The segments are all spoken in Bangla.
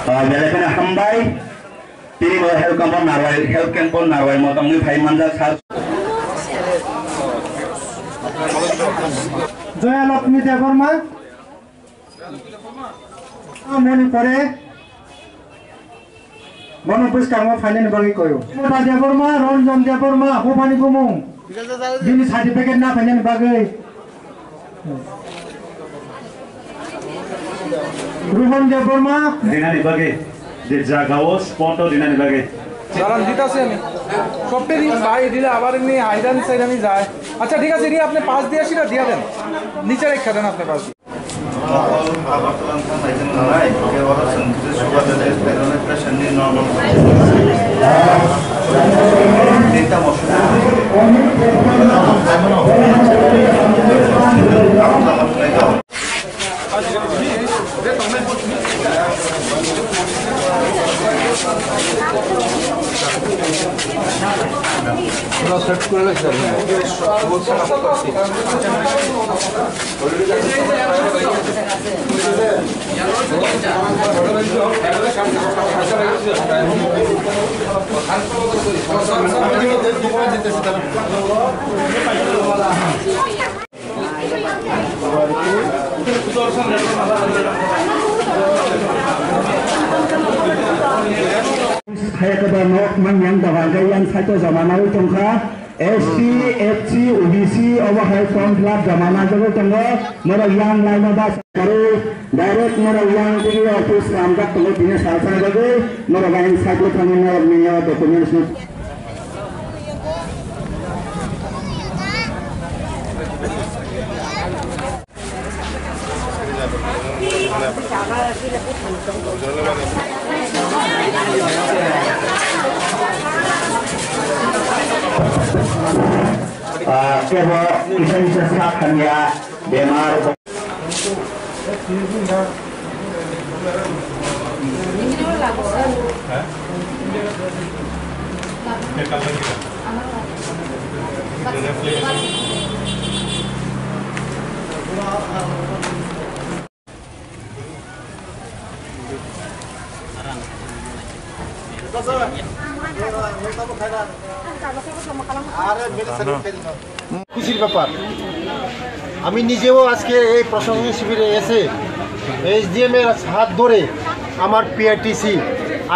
बेलेखाने हामबाय दिनै हेल्थ केम्पआव नारवाय मोजाङै फाइ मानजा सार জয়ালক্ষ্মী দেববর্মা মণিপুরে গণপুরস্কার ফাইনাল বাকি কয়ো মমতা দেববর্মা রঞ্জন দেববর্মা ভবানী গুমুং দিনি সার্টিফিকেট না ফাইনাল বাকি রোহন দেববর্মা দিনানি বাকি যে জায়গাও স্পট দিনানি বাকি দাঁড়ান দিতেছি আমি সবটা দিন ভাই দিলে আবার এমনি আইরান সাইরানি যায় আচ্ছা ঠিক আছে আপনি পাঁচ দিয়ে আসি দিয়া দেন নিচে রেখা দেন আপনি পাঁচ সেট করে লাগছে Hayakaba nok mangyang dawagayan saito zamanawi tongkha SC, FC, OBC overhigh form club zamana jago tonggo mora yang lain da karu direct mora yang digi office ramdak tonggo dine salsa jago mora bain saito thamina miya documents Kebo isa sa kanya bemar খুশির ব্যাপার আমি নিজেও আজকে এই প্রশাসনিক শিবিরে এসে এসডিএম এর হাত ধরে আমার পিআরটিসি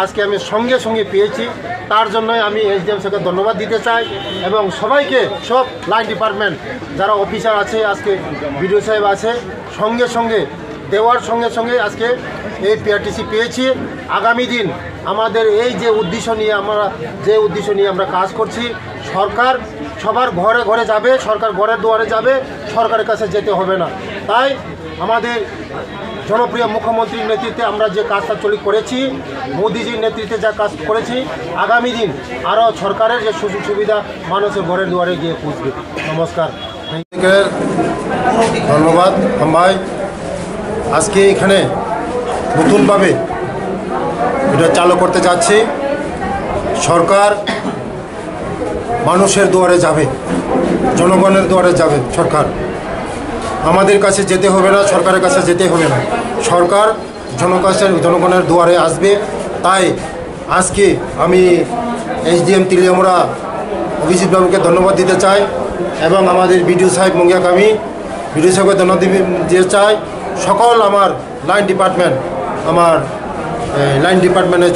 আজকে আমি সঙ্গে সঙ্গে পেয়েছি তার জন্যই আমি এসডিএম স্যারকে ধন্যবাদ দিতে চাই এবং সবাইকে সব লাইন ডিপার্টমেন্ট যারা অফিসার আছে আজকে বিডিও সাহেব আছে সঙ্গে সঙ্গে দেওয়ার সঙ্গে সঙ্গে আজকে এই পিআরটিসি পেয়েছি আগামী দিন আমাদের এই যে উদ্দেশ্য নিয়ে আমরা কাজ করছি সরকার সবার ঘরে ঘরে যাবে সরকার ঘরের দুয়ারে যাবে সরকারের কাছে যেতে হবে না তাই আমাদের জনপ্রিয় মুখ্যমন্ত্রীর নেতৃত্বে আমরা যে কাজটা করেছি মোদিজির নেতৃত্বে যা কাজ করেছি আগামী দিন আরও সরকারের যে সুযোগ সুবিধা মানুষের ঘরের দুয়ারে গিয়ে পৌঁছবে নমস্কার ধন্যবাদ ভাই আজকে এখানে নতুনভাবে এটা চালু করতে যাচ্ছি সরকার মানুষের দুয়ারে যাবে জনগণের দুয়ারে যাবে সরকার আমাদের কাছে যেতে হবে না সরকারের কাছে যেতে হবে না সরকার জনগণের দুয়ারে আসবে তাই আজকে আমি এসডিএম তিলিয়ামুড়া অভিজিৎ বাবুকে ধন্যবাদ দিতে চাই এবং আমাদের বিডিও সাহেব মঙ্গিয়া কামি বিডিও সাহেবকে ধন্যবাদ দিতে চাই সকল আমার লাইন ডিপার্টমেন্টের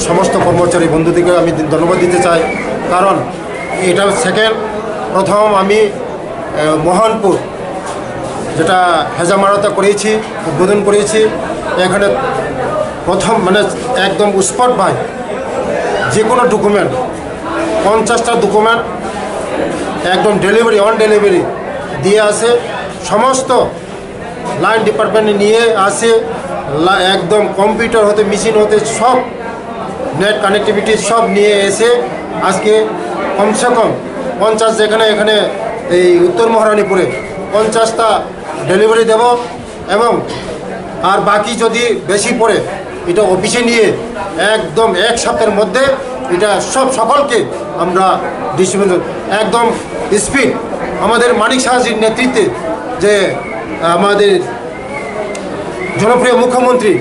সমস্ত কর্মচারী বন্ধুদেরকে আমি ধন্যবাদ দিতে চাই কারণ এটা সেকেন্ড প্রথম আমি মোহনপুর যেটা হেজামারাতে করেছি উদ্বোধন করেছি এখানে প্রথম মানে একদম স্পট বাই যে কোনো ডকুমেন্ট 50টা ডকুমেন্ট একদম অন ডেলিভারি দিয়ে আসে সমস্ত লাইন ডিপার্টমেন্টে নিয়ে আসে একদম কম্পিউটার হতে মেশিন হতে সব নেট কানেক্টিভিটি সব নিয়ে এসে আজকে কমসে কম 50 যেখানে এখানে এই উত্তর মহারানীপুরে 50টা ডেলিভারি দেব এবং আর বাকি যদি বেশি পড়ে এটা অফিসে নিয়ে একদম এক সপ্তাহের মধ্যে এটা সকলকে আমরা ডিস্ট্রিবিউশন একদম স্পিড আমাদের মানিক সাহাজির নেতৃত্বে যে আমাদের জনপ্রিয় মুখ্যমন্ত্রী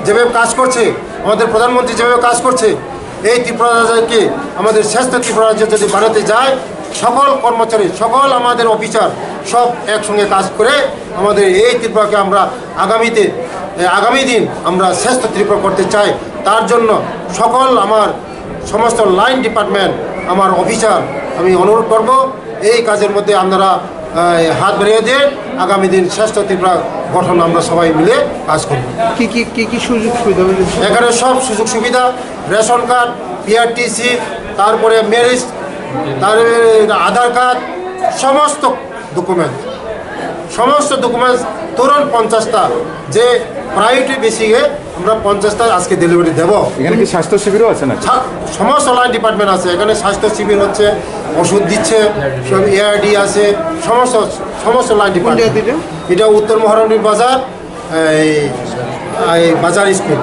যেভাবে কাজ করছে আমাদের প্রধানমন্ত্রী যেভাবে কাজ করছে এই ত্রিপুরা রাজ্যকে আমাদের শ্রেষ্ঠ ত্রিপুরা রাজ্য যদি বানাতে যায় সকল কর্মচারী সকল আমাদের অফিসার সব একসঙ্গে কাজ করে আমাদের এই ত্রিপুরাকে আমরা আগামী দিন আমরা শ্রেষ্ঠ ত্রিপুরা করতে চাই। তার জন্য সকল আমার সমস্ত লাইন ডিপার্টমেন্ট আমার অফিসার আমি অনুরোধ করব এই কাজের মধ্যে আপনারা হাত বাড়িয়ে দিয়ে আগামী দিন শ্রেষ্ঠ ত্রিপুরা গঠন আমরা সবাই মিলে কাজ করব। কি সুযোগ সুবিধা এখানে সব সুযোগ সুবিধা রেশন কার্ড পিআরটিসি তারপরে ম্যারেজ তারপরে আধার কার্ড সমস্ত ডকুমেন্টস ধরুন 50টা যে প্রায়োরিটি বেসিকে আমরা 50টা আজকে ডেলিভারি দেব। এখানে কি স্বাস্থ্য শিবিরও আছে না? সমস্ত লাইন ডিপার্টমেন্ট আছে এখানে স্বাস্থ্য শিবির হচ্ছে ওষুধ দিচ্ছে সব এআরডি আছে সমস্ত লাইন ডিপার্টমেন্ট। এটা উত্তর মহারণীর বাজার এই বাজার স্কুল।